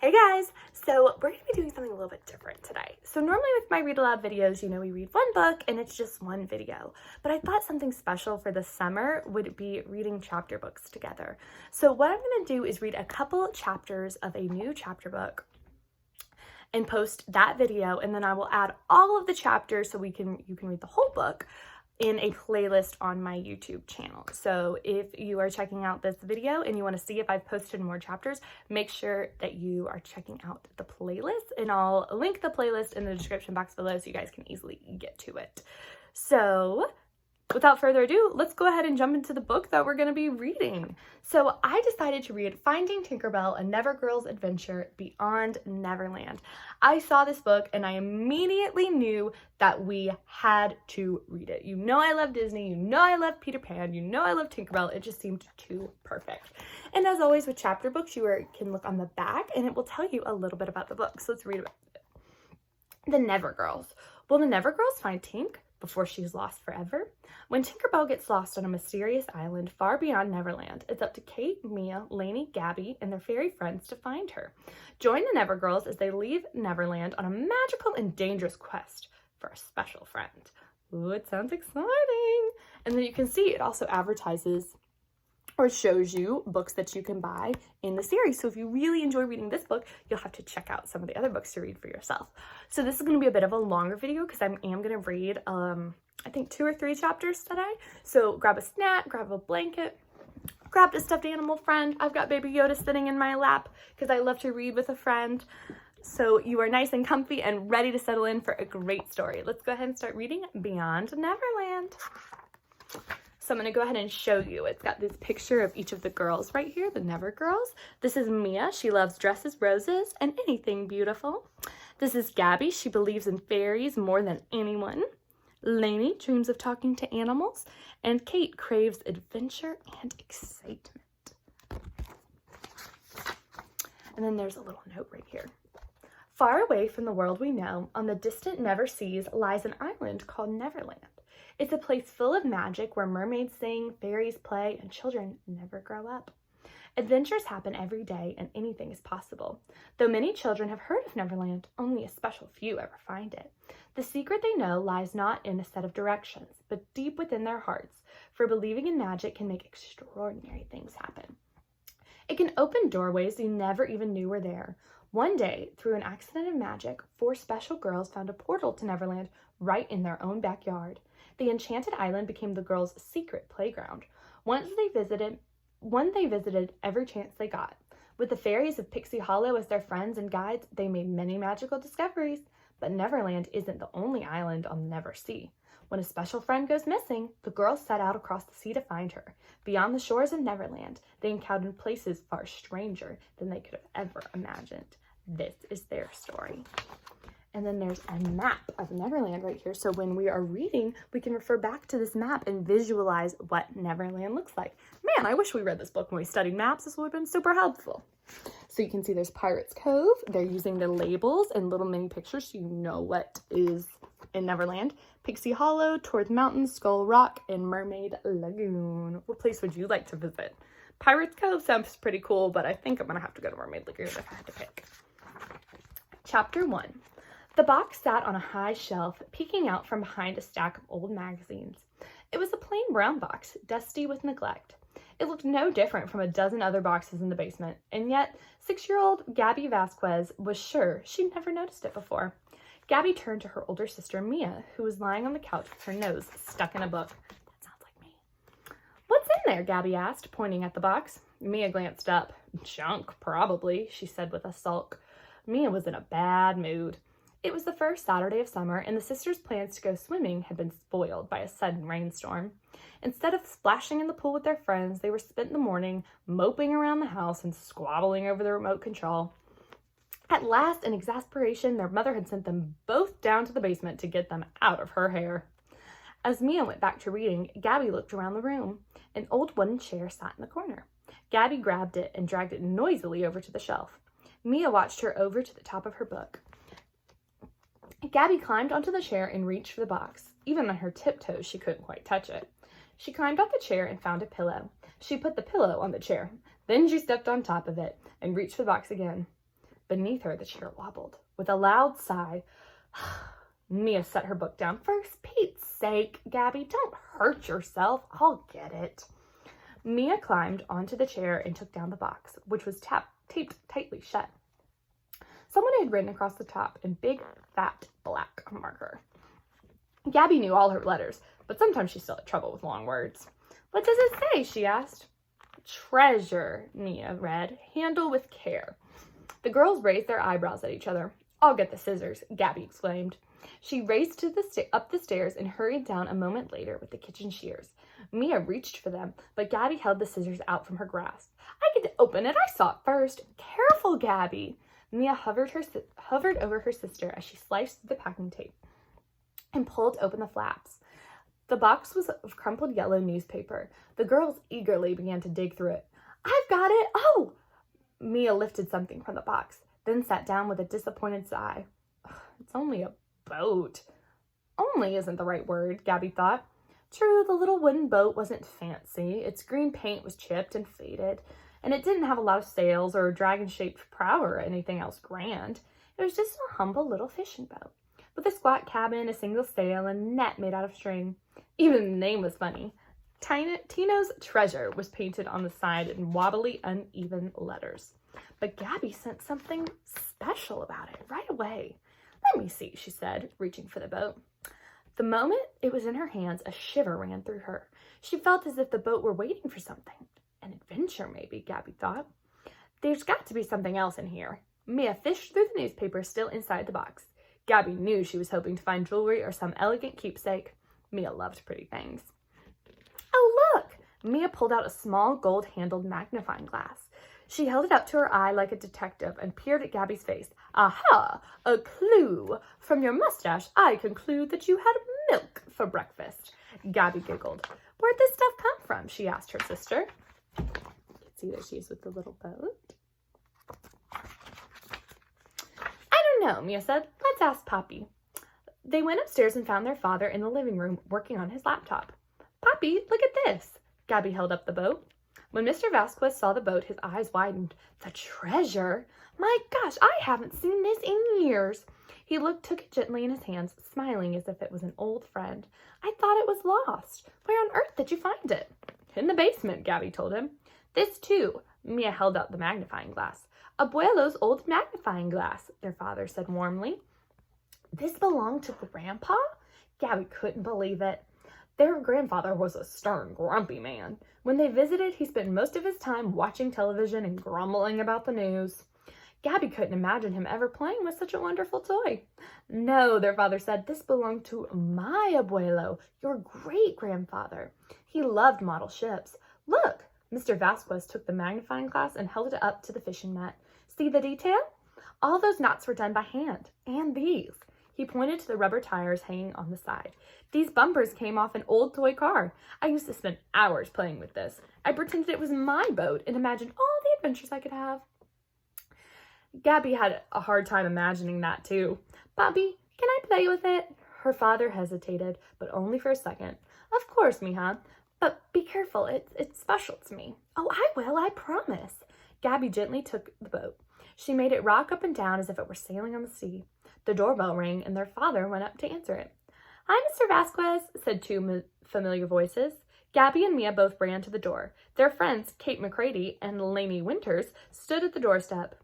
Hey guys! So we're going to be doing something a little bit different today. So normally with my read aloud videos, we read one book and it's just one video. But I thought something special for the summer would be reading chapter books together. So what I'm going to do is read a couple chapters of a new chapter book and post that video, and then I will add all of the chapters so you can read the whole book in a playlist on my YouTube channel. So if you are checking out this video and you want to see if I've posted more chapters, make sure that you are checking out the playlist, and I'll link the playlist in the description box below so you guys can easily get to it. So without further ado, let's go ahead and jump into the book that we're going to be reading. So I decided to read Finding Tinkerbell, A Never Girl's Adventure Beyond Neverland. I saw this book and I immediately knew that we had to read it. You know I love Disney, you know I love Peter Pan, you know I love Tinkerbell. It just seemed too perfect. And as always with chapter books, you can look on the back and it will tell you a little bit about the book. So let's read about it. The Never Girls. Will the Never Girls find Tink before she's lost forever? When Tinkerbell gets lost on a mysterious island far beyond Neverland, it's up to Kate, Mia, Lainey, Gabby, and their fairy friends to find her. Join the Never Girls as they leave Neverland on a magical and dangerous quest for a special friend. Ooh, it sounds exciting! And then you can see it also advertises or shows you books that you can buy in the series. So if you really enjoy reading this book, you'll have to check out some of the other books to read for yourself. So this is going to be a bit of a longer video because I am going to read, I think 2 or 3 chapters today. So grab a snack, grab a blanket, grab a stuffed animal friend. I've got Baby Yoda sitting in my lap because I love to read with a friend. So you are nice and comfy and ready to settle in for a great story. Let's go ahead and start reading Beyond Neverland. So I'm going to go ahead and show you. It's got this picture of each of the girls right here, the Never Girls. This is Mia. She loves dresses, roses, and anything beautiful. This is Gabby. She believes in fairies more than anyone. Lainey dreams of talking to animals. And Kate craves adventure and excitement. And then there's a little note right here. Far away from the world we know, on the distant Never Seas, lies an island called Neverland. It's a place full of magic where mermaids sing, fairies play, and children never grow up. Adventures happen every day and anything is possible. Though many children have heard of Neverland, only a special few ever find it. The secret they know lies not in a set of directions, but deep within their hearts, for believing in magic can make extraordinary things happen. It can open doorways you never even knew were there. One day, through an accident of magic, 4 special girls found a portal to Neverland right in their own backyard. The enchanted island became the girls' secret playground. One they visited every chance they got. With the fairies of Pixie Hollow as their friends and guides, they made many magical discoveries. But Neverland isn't the only island on the Never Sea. When a special friend goes missing, the girls set out across the sea to find her. Beyond the shores of Neverland, they encountered places far stranger than they could have ever imagined. This is their story. And then there's a map of Neverland right here. So when we are reading, we can refer back to this map and visualize what Neverland looks like. Man, I wish we read this book when we studied maps. This would have been super helpful. So you can see there's Pirates Cove. They're using the labels and little mini pictures so you know what is in Neverland. Pixie Hollow, Towards Mountains, Skull Rock, and Mermaid Lagoon. What place would you like to visit? Pirates Cove sounds pretty cool, but I think I'm going to have to go to Mermaid Lagoon if I had to pick. Chapter 1. The box sat on a high shelf, peeking out from behind a stack of old magazines. It was a plain brown box, dusty with neglect. It looked no different from a dozen other boxes in the basement, and yet 6-year-old Gabby Vasquez was sure she'd never noticed it before. Gabby turned to her older sister, Mia, who was lying on the couch with her nose stuck in a book. That sounds like me. What's in there? Gabby asked, pointing at the box. Mia glanced up. Junk, probably, she said with a sulk. Mia was in a bad mood. It was the first Saturday of summer, and the sisters' plans to go swimming had been spoiled by a sudden rainstorm. Instead of splashing in the pool with their friends, they were spent the morning moping around the house and squabbling over the remote control. At last, in exasperation, their mother had sent them both down to the basement to get them out of her hair. As Mia went back to reading, Gabby looked around the room. An old wooden chair sat in the corner. Gabby grabbed it and dragged it noisily over to the shelf. Mia watched her over to the top of her book. Gabby climbed onto the chair and reached for the box. Even on her tiptoes, she couldn't quite touch it. She climbed off the chair and found a pillow. She put the pillow on the chair. Then she stepped on top of it and reached for the box again. Beneath her, the chair wobbled. With a loud sigh, Mia set her book down. For Pete's sake, Gabby, don't hurt yourself. I'll get it. Mia climbed onto the chair and took down the box, which was taped tightly shut. Someone had written across the top in big, fat, black marker. Gabby knew all her letters, but sometimes she still had trouble with long words. What does it say? She asked. Treasure, Mia read. Handle with care. The girls raised their eyebrows at each other. I'll get the scissors, Gabby exclaimed. She raced up the stairs and hurried down a moment later with the kitchen shears. Mia reached for them, but Gabby held the scissors out from her grasp. I get to open it. I saw it first. Careful, Gabby. Mia hovered over her sister as she sliced through the packing tape and pulled open the flaps. The box was of crumpled yellow newspaper. The girls eagerly began to dig through it. I've got it. Oh! Mia lifted something from the box, then sat down with a disappointed sigh. It's only a boat. Only isn't the right word, Gabby thought. True, the little wooden boat wasn't fancy. Its green paint was chipped and faded, and it didn't have a lot of sails or a dragon-shaped prow or anything else grand. It was just a humble little fishing boat, with a squat cabin, a single sail, and a net made out of string. Even the name was funny. Tino's Treasure was painted on the side in wobbly, uneven letters. But Gabby sensed something special about it right away. Let me see, she said, reaching for the boat. The moment it was in her hands, a shiver ran through her. She felt as if the boat were waiting for something. An adventure, maybe, Gabby thought. There's got to be something else in here. Mia fished through the newspaper still inside the box. Gabby knew she was hoping to find jewelry or some elegant keepsake. Mia loved pretty things. Oh, look! Mia pulled out a small gold-handled magnifying glass. She held it up to her eye like a detective and peered at Gabby's face. Aha! A clue! From your mustache, I conclude that you had milk for breakfast. Gabby giggled. Where'd this stuff come from? She asked her sister. You can see that she's with the little boat. I don't know, Mia said. Let's ask Poppy. They went upstairs and found their father in the living room working on his laptop. Poppy, look at this. Gabby held up the boat. When Mr. Vasquez saw the boat, his eyes widened. The treasure? My gosh, I haven't seen this in years. He took it gently in his hands, smiling as if it was an old friend. I thought it was lost. Where on earth did you find it? In the basement, Gabby told him. This too. Mia held out the magnifying glass. Abuelo's old magnifying glass, their father said warmly. This belonged to Grandpa? Gabby couldn't believe it. Their grandfather was a stern, grumpy man. When they visited, he spent most of his time watching television and grumbling about the news. Gabby couldn't imagine him ever playing with such a wonderful toy. No, their father said, this belonged to my abuelo, your great-grandfather. He loved model ships. Look, Mr. Vasquez took the magnifying glass and held it up to the fishing net. See the detail? All those knots were done by hand, and these. He pointed to the rubber tires hanging on the side. These bumpers came off an old toy car. I used to spend hours playing with this. I pretended it was my boat and imagined all the adventures I could have. Gabby had a hard time imagining that too. Bobby, can I play with it? Her father hesitated, but only for a second. Of course, mija, but be careful. It's special to me. Oh, I will, I promise. Gabby gently took the boat. She made it rock up and down as if it were sailing on the sea. The doorbell rang, and their father went up to answer it. Hi, Mr. Vasquez, said two familiar voices. Gabby and Mia both ran to the door. Their friends, Kate McCready and Lainey Winters, stood at the doorstep.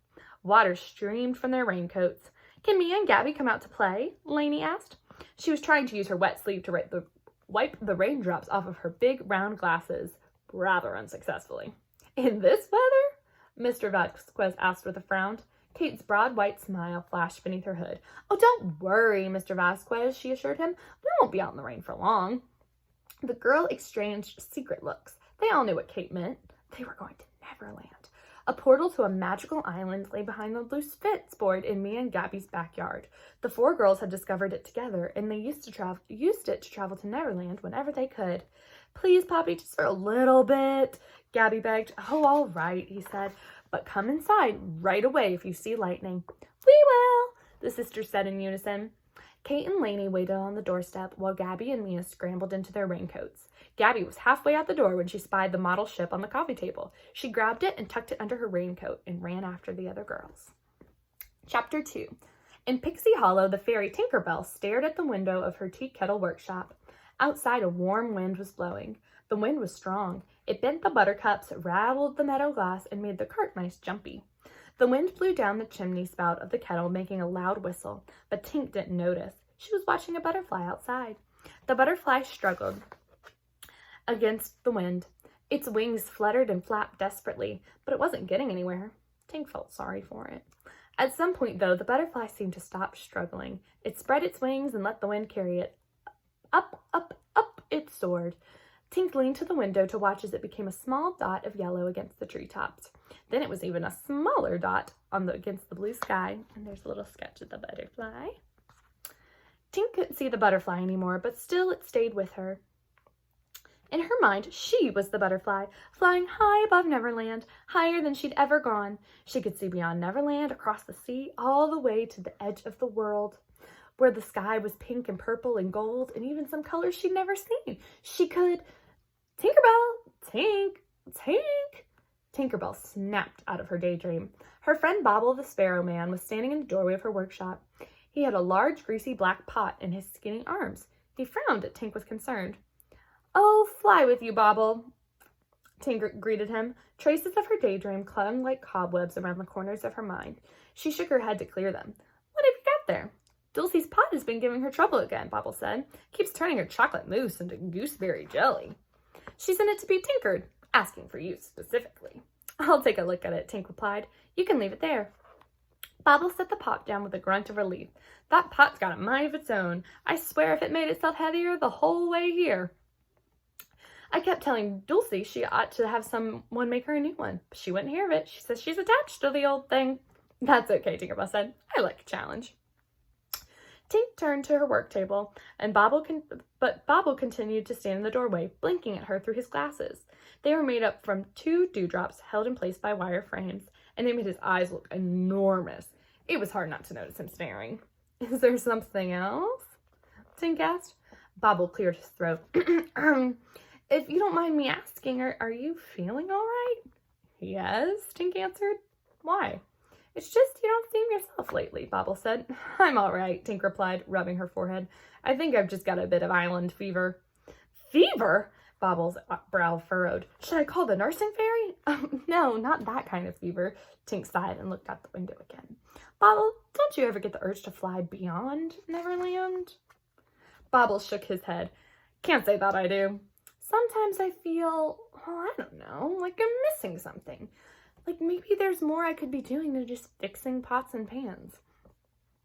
Water streamed from their raincoats. Can Mia and Gabby come out to play? Lainey asked. She was trying to use her wet sleeve to wipe the raindrops off of her big round glasses, rather unsuccessfully. In this weather? Mr. Vasquez asked with a frown. Kate's broad white smile flashed beneath her hood. Oh, don't worry, Mr. Vasquez, she assured him. We won't be out in the rain for long. The girl exchanged secret looks. They all knew what Kate meant. They were going to Neverland. A portal to a magical island lay behind the loose fence board in Mia and Gabby's backyard. The four girls had discovered it together, and they used it to travel to Neverland whenever they could. Please, Poppy, just for a little bit, Gabby begged. Oh, all right, he said. But come inside right away if you see lightning. We will, the sisters said in unison. Kate and Lainey waited on the doorstep while Gabby and Mia scrambled into their raincoats. Gabby was halfway out the door when she spied the model ship on the coffee table. She grabbed it and tucked it under her raincoat and ran after the other girls. Chapter 2. In Pixie Hollow, the fairy Tinkerbell stared at the window of her tea kettle workshop. Outside, a warm wind was blowing. The wind was strong. It bent the buttercups, rattled the meadow glass, and made the cart mice jumpy. The wind blew down the chimney spout of the kettle, making a loud whistle, but Tink didn't notice. She was watching a butterfly outside. The butterfly struggled against the wind. Its wings fluttered and flapped desperately, but it wasn't getting anywhere. Tink felt sorry for it. At some point, though, the butterfly seemed to stop struggling. It spread its wings and let the wind carry it. Up, up, up it soared. Tink leaned to the window to watch as it became a small dot of yellow against the treetops. Then it was even a smaller dot against the blue sky. And there's a little sketch of the butterfly. Tink couldn't see the butterfly anymore, but still it stayed with her. In her mind, she was the butterfly, flying high above Neverland, higher than she'd ever gone. She could see beyond Neverland, across the sea, all the way to the edge of the world, where the sky was pink and purple and gold, and even some colors she'd never seen. She could... Tinkerbell! Tink! Tink! Tinkerbell snapped out of her daydream. Her friend Bobble the Sparrow Man was standing in the doorway of her workshop. He had a large, greasy black pot in his skinny arms. He frowned at Tink with concern. "Oh, fly with you, Bobble," Tink greeted him. Traces of her daydream clung like cobwebs around the corners of her mind. She shook her head to clear them. "What have you got there?" "Dulcie's pot has been giving her trouble again," Bobble said. "Keeps turning her chocolate mousse into gooseberry jelly. She sent it to be tinkered, asking for you specifically." "I'll take a look at it," Tink replied. "You can leave it there." Bobble set the pot down with a grunt of relief. "That pot's got a mind of its own. I swear if it made itself heavier the whole way here. I kept telling Dulcie she ought to have someone make her a new one, but she wouldn't hear of it. She says she's attached to the old thing." "That's okay," Tinkerbell said. "I like a challenge." Tink turned to her work table, and Bobble continued to stand in the doorway, blinking at her through his glasses. They were made up from 2 dewdrops held in place by wire frames, and they made his eyes look enormous. It was hard not to notice him staring. "Is there something else?" Tink asked. Bobble cleared his throat. "If you don't mind me asking, are you feeling all right?" "Yes," Tink answered. "Why?" "It's just you don't seem yourself lately," Bobble said. "I'm all right," Tink replied, rubbing her forehead. "I think I've just got a bit of island fever." "Fever?" Bobble's brow furrowed. "Should I call the nursing fairy?" "No, not that kind of fever," Tink sighed and looked out the window again. "Bobble, don't you ever get the urge to fly beyond Neverland?" Bobble shook his head. "Can't say that I do. Sometimes I feel, I don't know, like I'm missing something. Like maybe there's more I could be doing than just fixing pots and pans."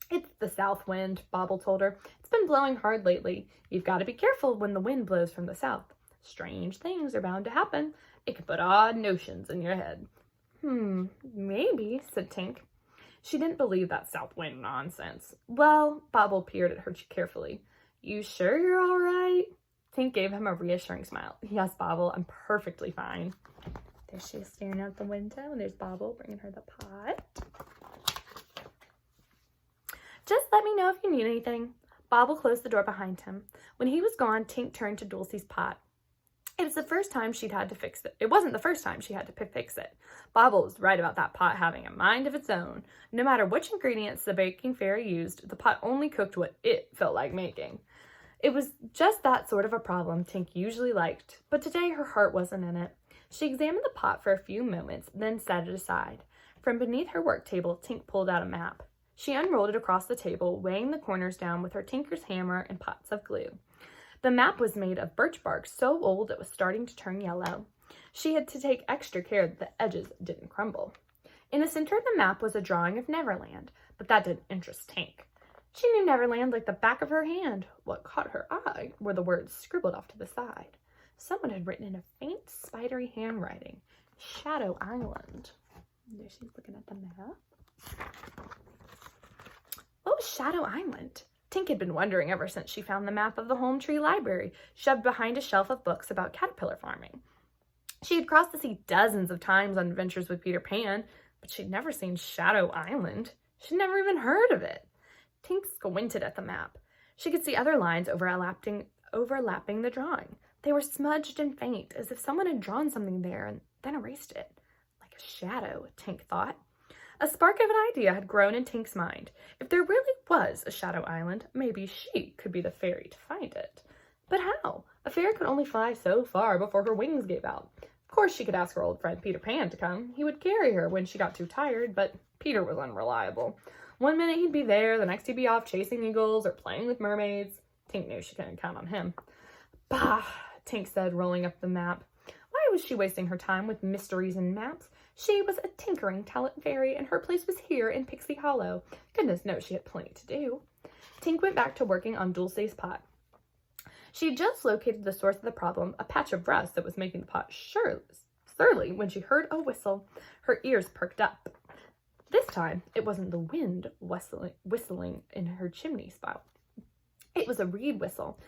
"It's the south wind," Bobble told her. "It's been blowing hard lately. You've got to be careful when the wind blows from the south. Strange things are bound to happen. It can put odd notions in your head." Maybe," said Tink. She didn't believe that south wind nonsense. "Well," Bobble peered at her carefully. "You sure you're all right?" Tink gave him a reassuring smile. "Yes, Bobble, I'm perfectly fine." There she is staring out the window, and there's Bobble bringing her the pot. "Just let me know if you need anything." Bobble closed the door behind him. When he was gone, Tink turned to Dulcie's pot. It was the first time she'd had to fix it. It wasn't the first time she had to fix it. Bobble was right about that pot having a mind of its own. No matter which ingredients the baking fairy used, the pot only cooked what it felt like making. It was just that sort of a problem Tink usually liked, but today her heart wasn't in it. She examined the pot for a few moments, then set it aside. From beneath her work table, Tink pulled out a map. She unrolled it across the table, weighing the corners down with her tinker's hammer and pots of glue. The map was made of birch bark so old it was starting to turn yellow. She had to take extra care that the edges didn't crumble. In the center of the map was a drawing of Neverland, but that didn't interest Tink. She knew Neverland like the back of her hand. What caught her eye were the words scribbled off to the side. Someone had written in a faint, spidery handwriting, "Shadow Island." There she's looking at the map. What was Shadow Island? Tink had been wondering ever since she found the map of the Home Tree Library, shoved behind a shelf of books about caterpillar farming. She had crossed the sea dozens of times on adventures with Peter Pan, but she'd never seen Shadow Island. She'd never even heard of it. Tink squinted at the map. She could see other lines overlapping the drawing. They were smudged and faint, as if someone had drawn something there and then erased it. Like a shadow, Tink thought. A spark of an idea had grown in Tink's mind. If there really was a shadow island, maybe she could be the fairy to find it. But how? A fairy could only fly so far before her wings gave out. Of course, she could ask her old friend Peter Pan to come. He would carry her when she got too tired, but Peter was unreliable. One minute he'd be there, the next he'd be off chasing eagles or playing with mermaids. Tink knew she couldn't count on him. Bah, Tink said, rolling up the map. Why was she wasting her time with mysteries and maps? She was a tinkering talent fairy, and her place was here in Pixie Hollow. Goodness knows she had plenty to do. Tink went back to working on Dulce's pot. She had just located the source of the problem, a patch of rust that was making the pot surly. When she heard a whistle, her ears perked up. This time, it wasn't the wind whistling in her chimney spout. It was a reed whistle.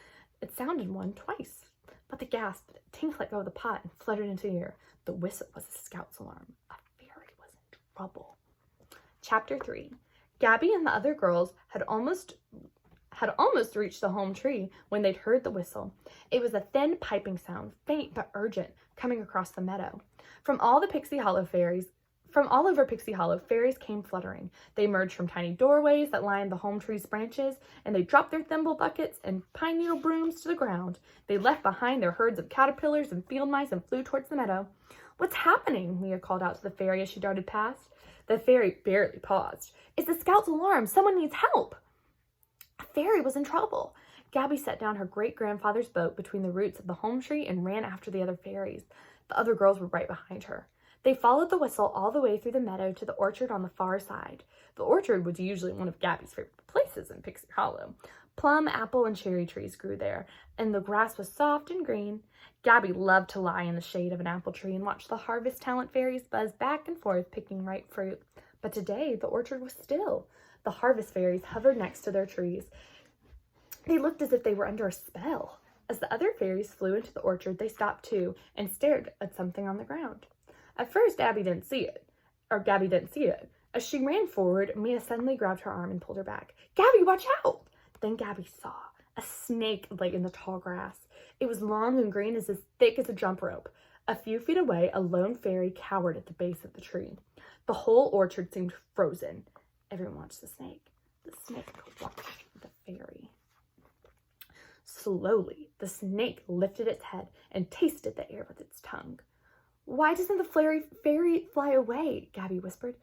It sounded one twice. But the gasp, Tink let go of the pot and fluttered into the air. The whistle was a scout's alarm. A fairy was in trouble. Chapter 3. Gabby and the other girls had almost reached the home tree when they'd heard the whistle. It was a thin piping sound, faint but urgent, coming across the meadow. From all over Pixie Hollow, fairies came fluttering. They emerged from tiny doorways that lined the home tree's branches, and they dropped their thimble buckets and pine needle brooms to the ground. They left behind their herds of caterpillars and field mice and flew towards the meadow. "What's happening?" Mia called out to the fairy as she darted past. The fairy barely paused. "It's the scout's alarm. Someone needs help." A fairy was in trouble. Gabby set down her great-grandfather's boat between the roots of the home tree and ran after the other fairies. The other girls were right behind her. They followed the whistle all the way through the meadow to the orchard on the far side. The orchard was usually one of Gabby's favorite places in Pixie Hollow. Plum, apple, and cherry trees grew there, and the grass was soft and green. Gabby loved to lie in the shade of an apple tree and watch the harvest talent fairies buzz back and forth picking ripe fruit. But today, the orchard was still. The harvest fairies hovered next to their trees. They looked as if they were under a spell. As the other fairies flew into the orchard, they stopped too and stared at something on the ground. At first, Gabby didn't see it. As she ran forward, Mia suddenly grabbed her arm and pulled her back. "Gabby, watch out!" Then Gabby saw a snake lay in the tall grass. It was long and green, as thick as a jump rope. A few feet away, a lone fairy cowered at the base of the tree. The whole orchard seemed frozen. Everyone watched the snake. The snake watched the fairy. Slowly, the snake lifted its head and tasted the air with its tongue. "Why doesn't the fairy fly away?" Gabby whispered.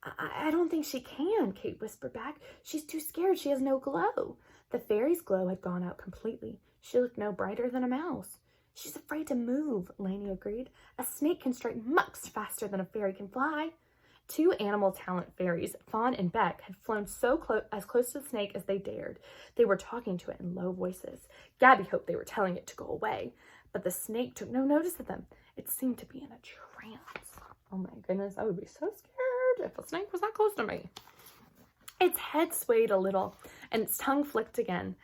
I don't think she can," Kate whispered back. "She's too scared. She has no glow." The fairy's glow had gone out completely. She looked no brighter than a mouse. "She's afraid to move," Lainey agreed. "A snake can strike much faster than a fairy can fly." Two animal talent fairies, Fawn and Beck, had flown as close to the snake as they dared. They were talking to it in low voices. Gabby hoped they were telling it to go away, but the snake took no notice of them. It seemed to be in a trance. Oh my goodness, I would be so scared if a snake was that close to me. Its head swayed a little, and its tongue flicked again.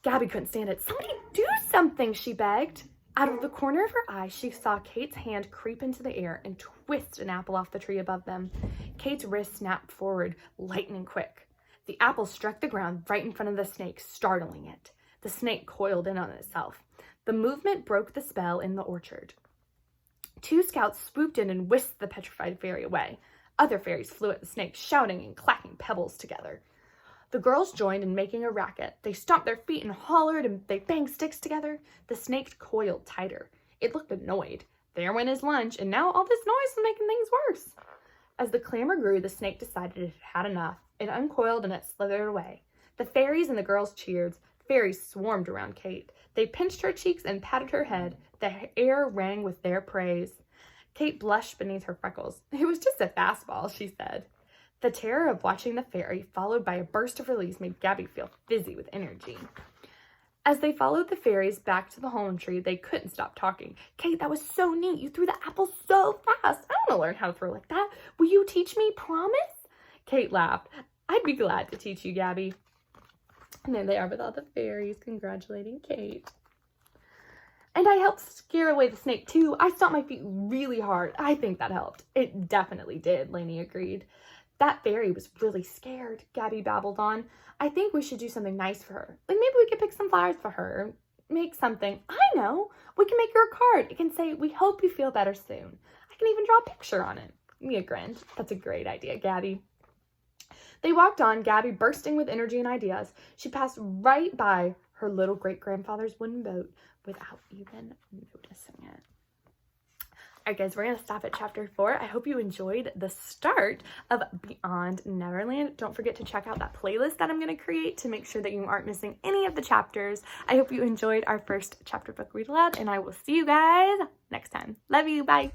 Gabby couldn't stand it. "Somebody do something," she begged. Out of the corner of her eye, she saw Kate's hand creep into the air and twist an apple off the tree above them. Kate's wrist snapped forward, lightning quick. The apple struck the ground right in front of the snake, startling it. The snake coiled in on itself. The movement broke the spell in the orchard. Two scouts swooped in and whisked the petrified fairy away. Other fairies flew at the snake, shouting and clacking pebbles together. The girls joined in making a racket. They stomped their feet and hollered, and they banged sticks together. The snake coiled tighter. It looked annoyed. There went his lunch, and now all this noise was making things worse. As the clamor grew, the snake decided it had had enough. It uncoiled and it slithered away. The fairies and the girls cheered. Fairies swarmed around Kate. They pinched her cheeks and patted her head. The air rang with their praise. Kate blushed beneath her freckles. "It was just a fastball," she said. The terror of watching the fairy, followed by a burst of release, made Gabby feel fizzy with energy. As they followed the fairies back to the home tree, they couldn't stop talking. "Kate, that was so neat. You threw the apple so fast. I want to learn how to throw like that. Will you teach me? Promise?" Kate laughed. "I'd be glad to teach you, Gabby." And there they are with all the fairies congratulating Kate. "And I helped scare away the snake, too. I stomped my feet really hard. I think that helped." "It definitely did," Lainey agreed. "That fairy was really scared," Gabby babbled on. "I think we should do something nice for her. Like maybe we could pick some flowers for her. Or make something. I know. We can make her a card. It can say, 'We hope you feel better soon.' I can even draw a picture on it." Mia grinned. That's a great idea, Gabby. They walked on, Gabby bursting with energy and ideas. She passed right by her little great-grandfather's wooden boat without even noticing it. All right, guys, we're going to stop at chapter 4. I hope you enjoyed the start of Beyond Neverland. Don't forget to check out that playlist that I'm going to create to make sure that you aren't missing any of the chapters. I hope you enjoyed our first chapter book read aloud, and I will see you guys next time. Love you. Bye.